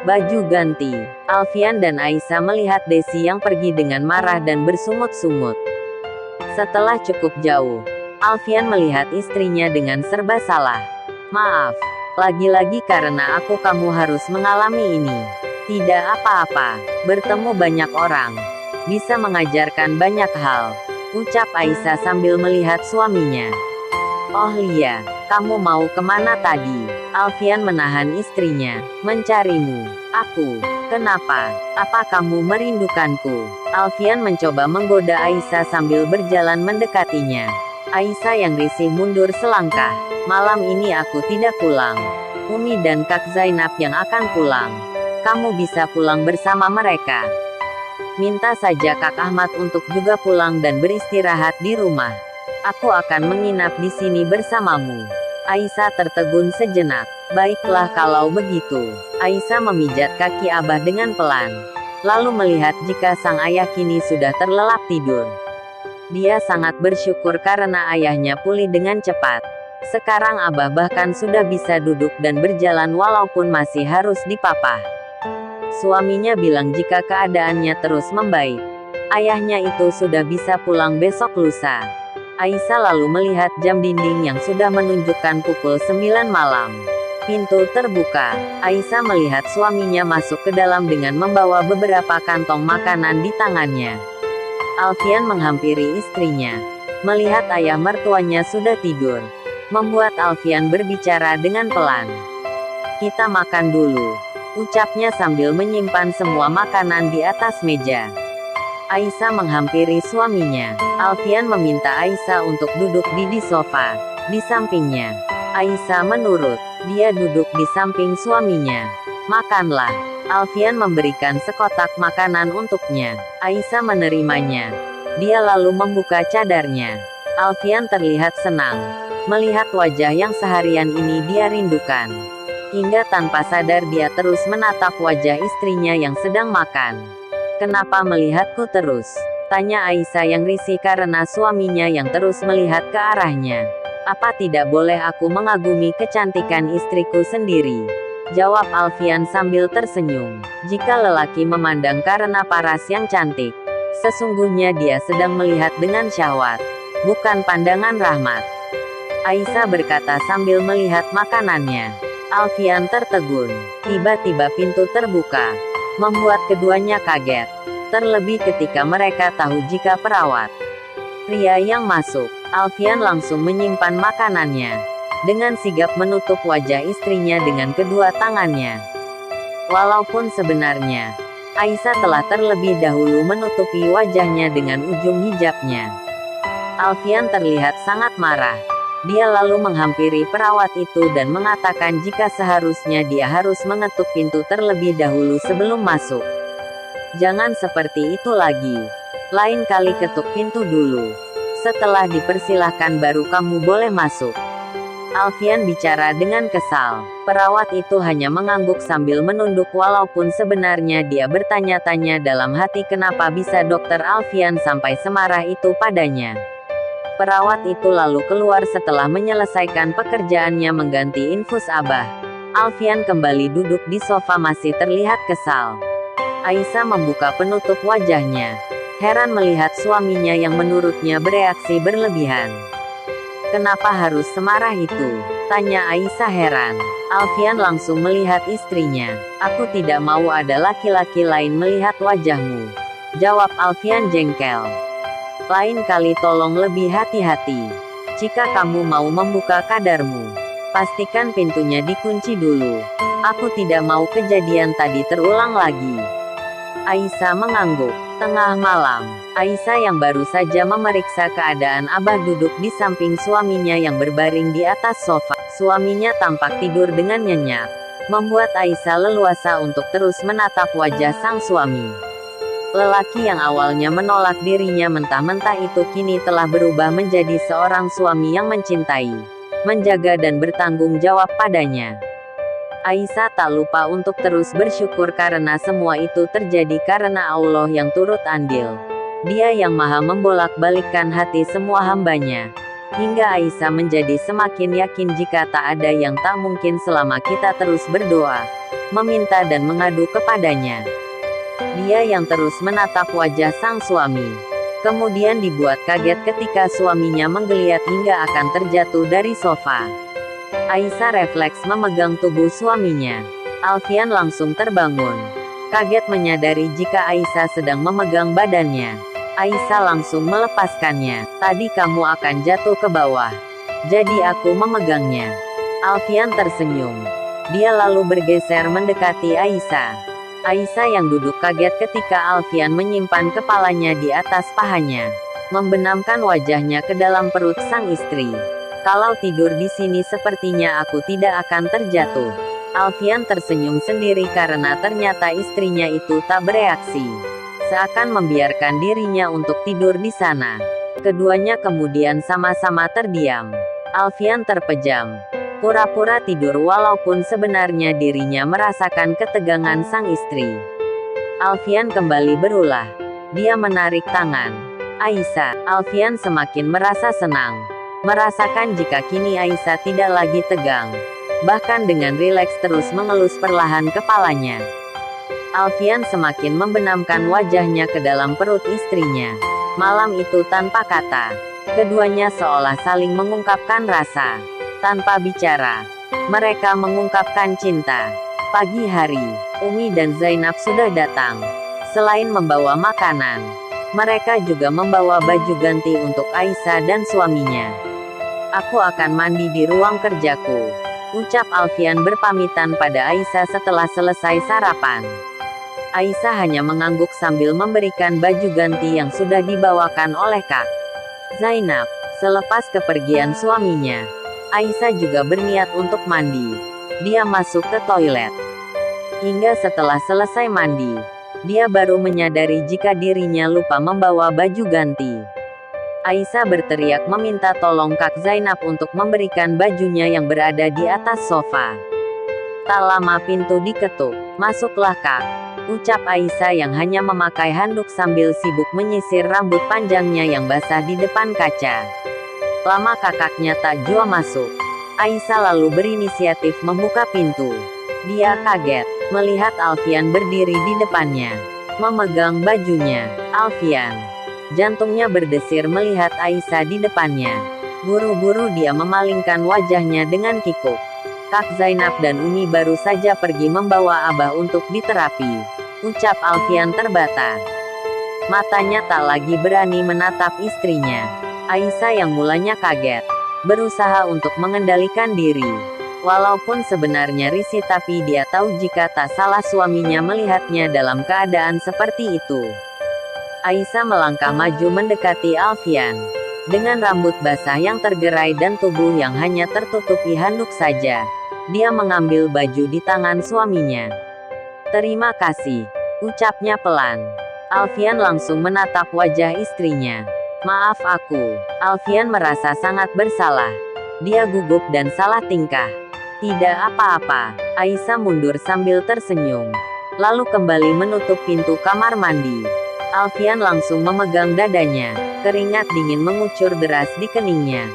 Baju ganti. Alfian dan Aisyah melihat Desi yang pergi dengan marah dan bersungut-sungut. Setelah cukup jauh, Alfian melihat istrinya dengan serba salah. Maaf, lagi-lagi karena kamu harus mengalami ini. Tidak apa-apa, bertemu banyak orang bisa mengajarkan banyak hal, ucap Aisyah sambil melihat suaminya. Oh Lia, kamu mau kemana tadi? Alfian menahan istrinya. Mencarimu. Aku. Kenapa? Apa kamu merindukanku? Alfian mencoba menggoda Aisyah sambil berjalan mendekatinya. Aisyah yang risih mundur selangkah. Malam ini aku tidak pulang. Umi dan Kak Zainab yang akan pulang. Kamu bisa pulang bersama mereka. Minta saja Kak Ahmad untuk juga pulang dan beristirahat di rumah. Aku akan menginap di sini bersamamu. Aisyah tertegun sejenak. Baiklah kalau begitu. Aisyah memijat kaki Abah dengan pelan. Lalu melihat jika sang ayah kini sudah terlelap tidur. Dia sangat bersyukur karena ayahnya pulih dengan cepat. Sekarang Abah bahkan sudah bisa duduk dan berjalan walaupun masih harus dipapah. Suaminya bilang jika keadaannya terus membaik, ayahnya itu sudah bisa pulang besok lusa. Aisyah lalu melihat jam dinding yang sudah menunjukkan pukul 9 malam. Pintu terbuka. Aisyah melihat suaminya masuk ke dalam dengan membawa beberapa kantong makanan di tangannya. Alfian menghampiri istrinya. Melihat ayah mertuanya sudah tidur, membuat Alfian berbicara dengan pelan. Kita makan dulu, ucapnya sambil menyimpan semua makanan di atas meja. Aisyah menghampiri suaminya. Alfian meminta Aisyah untuk duduk di sofa, di sampingnya. Aisyah menurut. Dia duduk di samping suaminya. Makanlah. Alfian memberikan sekotak makanan untuknya. Aisyah menerimanya. Dia lalu membuka cadarnya. Alfian terlihat senang melihat wajah yang seharian ini dia rindukan. Hingga tanpa sadar dia terus menatap wajah istrinya yang sedang makan. Kenapa melihatku terus? Tanya Aisyah yang risih karena suaminya yang terus melihat ke arahnya. Apa tidak boleh aku mengagumi kecantikan istriku sendiri? Jawab Alfian sambil tersenyum. Jika lelaki memandang karena paras yang cantik, sesungguhnya dia sedang melihat dengan syahwat, bukan pandangan rahmat. Aisyah berkata sambil melihat makanannya. Alfian tertegun. Tiba-tiba pintu terbuka, membuat keduanya kaget. Terlebih ketika mereka tahu jika perawat pria yang masuk. Alfian langsung menyimpan makanannya. Dengan sigap menutup wajah istrinya dengan kedua tangannya. Walaupun sebenarnya, Aisyah telah terlebih dahulu menutupi wajahnya dengan ujung hijabnya. Alfian terlihat sangat marah. Dia lalu menghampiri perawat itu dan mengatakan jika seharusnya dia harus mengetuk pintu terlebih dahulu sebelum masuk. Jangan seperti itu lagi. Lain kali ketuk pintu dulu. Setelah dipersilahkan baru kamu boleh masuk. Alfian bicara dengan kesal. Perawat itu hanya mengangguk sambil menunduk walaupun sebenarnya dia bertanya-tanya dalam hati kenapa bisa Dr. Alfian sampai semarah itu padanya. Perawat itu lalu keluar setelah menyelesaikan pekerjaannya mengganti infus Abah. Alfian kembali duduk di sofa masih terlihat kesal. Aisyah membuka penutup wajahnya. Heran melihat suaminya yang menurutnya bereaksi berlebihan. Kenapa harus semarah itu? Tanya Aisyah heran. Alfian langsung melihat istrinya. Aku tidak mau ada laki-laki lain melihat wajahmu. Jawab Alfian jengkel. Lain kali tolong lebih hati-hati. Jika kamu mau membuka kadarmu, pastikan pintunya dikunci dulu. Aku tidak mau kejadian tadi terulang lagi. Aisyah mengangguk. Tengah malam, Aisyah yang baru saja memeriksa keadaan Abah duduk di samping suaminya yang berbaring di atas sofa. Suaminya tampak tidur dengan nyenyak, membuat Aisyah leluasa untuk terus menatap wajah sang suami. Lelaki yang awalnya menolak dirinya mentah-mentah itu kini telah berubah menjadi seorang suami yang mencintai, menjaga dan bertanggung jawab padanya. Aisyah tak lupa untuk terus bersyukur karena semua itu terjadi karena Allah yang turut andil. Dia yang maha membolak-balikkan hati semua hambanya. Hingga Aisyah menjadi semakin yakin jika tak ada yang tak mungkin selama kita terus berdoa, meminta dan mengadu kepadanya. Dia yang terus menatap wajah sang suami. Kemudian dibuat kaget ketika suaminya menggeliat hingga akan terjatuh dari sofa. Aisyah refleks memegang tubuh suaminya. Alfian langsung terbangun. Kaget menyadari jika Aisyah sedang memegang badannya. Aisyah langsung melepaskannya. Tadi kamu akan jatuh ke bawah. Jadi aku memegangnya. Alfian tersenyum. Dia lalu bergeser mendekati Aisyah. Aisyah yang duduk kaget ketika Alfian menyimpan kepalanya di atas pahanya. Membenamkan wajahnya ke dalam perut sang istri. Kalau tidur di sini sepertinya aku tidak akan terjatuh. Alfian tersenyum sendiri karena ternyata istrinya itu tak bereaksi. Seakan membiarkan dirinya untuk tidur di sana. Keduanya kemudian sama-sama terdiam. Alfian terpejam. Pura-pura tidur walaupun sebenarnya dirinya merasakan ketegangan sang istri. Alfian kembali berulah. Dia menarik tangan Aisyah. Alfian semakin merasa senang. Merasakan jika kini Aisyah tidak lagi tegang. Bahkan dengan rileks terus mengelus perlahan kepalanya. Alfian semakin membenamkan wajahnya ke dalam perut istrinya. Malam itu tanpa kata. Keduanya seolah saling mengungkapkan rasa. Tanpa bicara, mereka mengungkapkan cinta. Pagi hari, Umi dan Zainab sudah datang. Selain membawa makanan, mereka juga membawa baju ganti untuk Aisyah dan suaminya. Aku akan mandi di ruang kerjaku, ucap Alfian berpamitan pada Aisyah setelah selesai sarapan. Aisyah hanya mengangguk sambil memberikan baju ganti yang sudah dibawakan oleh Kak Zainab. Selepas kepergian suaminya, Aisyah juga berniat untuk mandi. Dia masuk ke toilet. Hingga setelah selesai mandi, dia baru menyadari jika dirinya lupa membawa baju ganti. Aisyah berteriak meminta tolong Kak Zainab untuk memberikan bajunya yang berada di atas sofa. Tak lama pintu diketuk. Masuklah Kak, ucap Aisyah yang hanya memakai handuk sambil sibuk menyisir rambut panjangnya yang basah di depan kaca. Lama kakaknya tak jua masuk. Aisyah lalu berinisiatif membuka pintu. Dia kaget melihat Alfian berdiri di depannya, memegang bajunya. Alfian, jantungnya berdesir melihat Aisyah di depannya. Buru-buru dia memalingkan wajahnya dengan kikuk. Kak Zainab dan Umi baru saja pergi membawa Abah untuk diterapi, ucap Alfian terbata. Matanya tak lagi berani menatap istrinya. Aisyah yang mulanya kaget, berusaha untuk mengendalikan diri. Walaupun sebenarnya risih tapi dia tahu jika tak salah suaminya melihatnya dalam keadaan seperti itu. Aisyah melangkah maju mendekati Alfian. Dengan rambut basah yang tergerai dan tubuh yang hanya tertutupi handuk saja, dia mengambil baju di tangan suaminya. Terima kasih, ucapnya pelan. Alfian langsung menatap wajah istrinya. Maaf aku. Alfian merasa sangat bersalah. Dia gugup dan salah tingkah. Tidak apa-apa. Aisyah mundur sambil tersenyum. Lalu kembali menutup pintu kamar mandi. Alfian langsung memegang dadanya. Keringat dingin mengucur deras di keningnya.